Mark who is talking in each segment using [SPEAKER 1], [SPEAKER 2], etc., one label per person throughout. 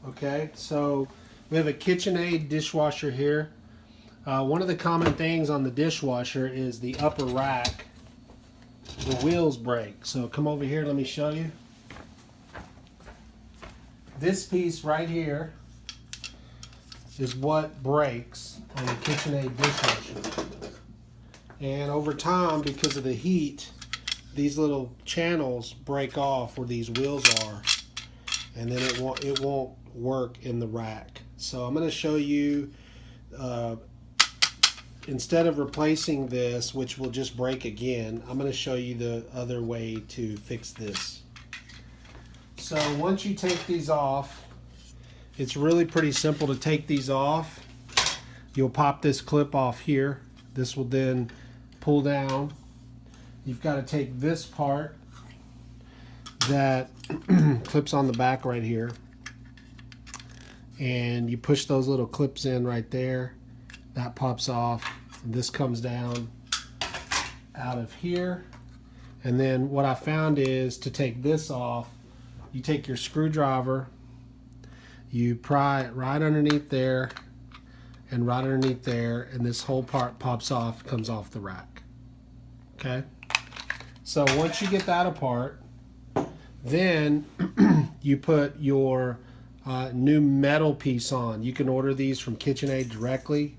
[SPEAKER 1] Okay, so we have a Kitchenaid dishwasher here. One of the common things on the dishwasher is the upper rack, the wheels break. So come over here, let me show you. This piece right here is what breaks on the Kitchenaid dishwasher. And over time, because of the heat, these little channels break off where these wheels are, and then it won't work in the rack. So I'm going to show you, instead of replacing this, which will just break again, I'm going to show you the other way to fix this. So once you take these off, it's really pretty simple to take these off. You'll pop this clip off here. This will then pull down. You've got to take this part that clips on the back right here, and you push those little clips in right there. That pops off, and this comes down out of here. And then what I found is, to take this off, you take your screwdriver, you pry it right underneath there and right underneath there, and this whole part pops off, comes off the rack. Okay, so once you get that apart, then you put your new metal piece on. You can order these from Kitchenaid directly.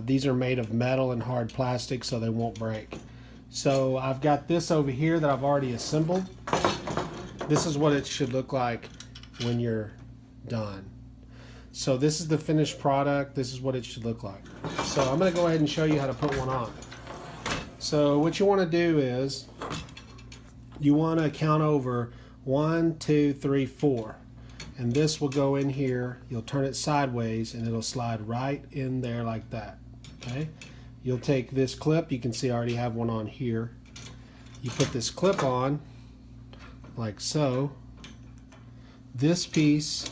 [SPEAKER 1] These are made of metal and hard plastic, so they won't break. So I've got this over here that I've already assembled. This is what it should look like when you're done. So this is the finished product. This is what it should look like. So I'm going to go ahead and show you how to put one on. So what you want to do is, you want to count over 1, 2, 3, 4. And this will go in here. You'll turn it sideways and it'll slide right in there like that. Okay? You'll take this clip. You can see I already have one on here. You put this clip on like so. This piece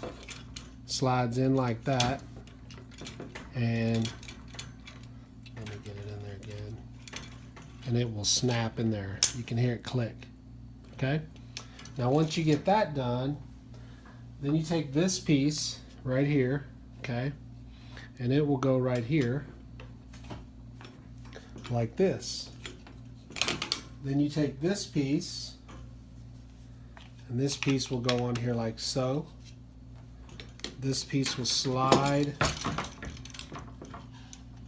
[SPEAKER 1] slides in like that. And let me get it in there again. And it will snap in there. You can hear it click. Okay? Now once you get that done, then you take this piece right here, okay, and it will go right here like this. Then you take this piece, and this piece will go on here like so. This piece will slide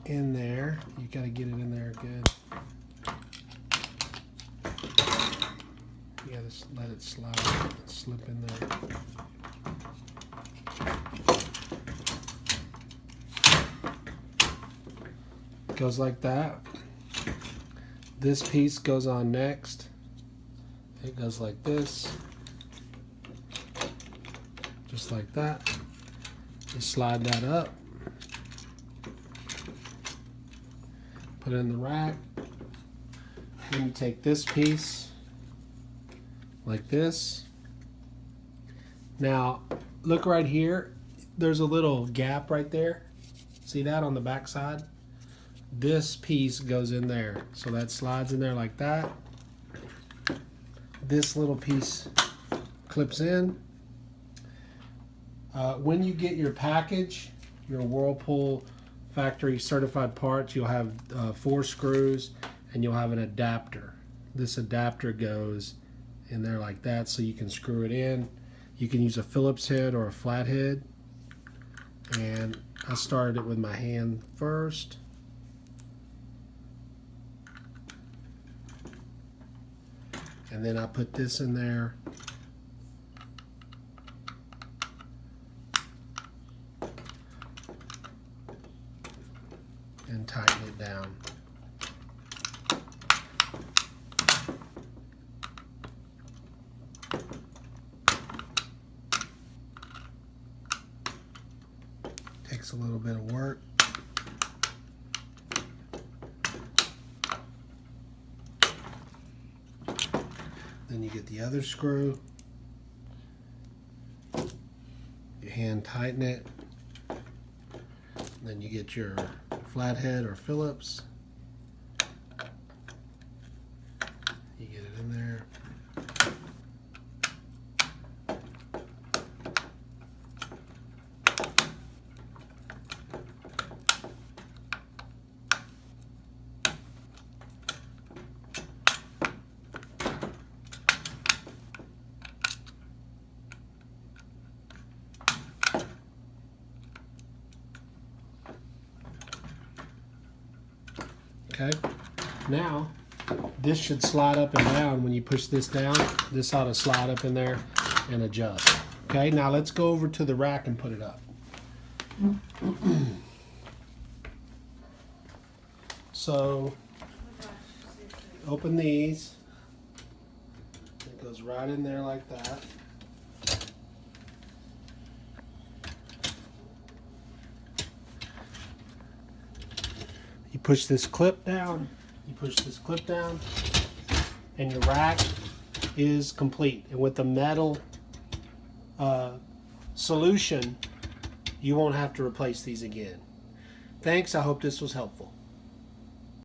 [SPEAKER 1] in there. You got to get it in there good. You got to let it slide, slip in there. Goes like that. This piece goes on next. It goes like this, just like that. You slide that up, put it in the rack. Then you take this piece like this. Now look right here, there's a little gap right there. See that on the back side? This piece goes in there, so that slides in there like that. This little piece clips in. When you get your package, your Whirlpool factory certified parts, you'll have 4 screws and you'll have an adapter. This adapter goes in there like that, so you can screw it in. You can use a Phillips head or a flathead, and I started it with my hand first. And then I put this in there. And tighten it down. Takes a little bit of work. Then you get the other screw. You hand tighten it. Then you get your flathead or Phillips. You get it in there. Okay, now this should slide up and down. When you push this down, this ought to slide up in there and adjust. Okay, now let's go over to the rack and put it up. So open these. It goes right in there like that. You push this clip down, you push this clip down, and your rack is complete. And with the metal solution, you won't have to replace these again. Thanks, I hope this was helpful.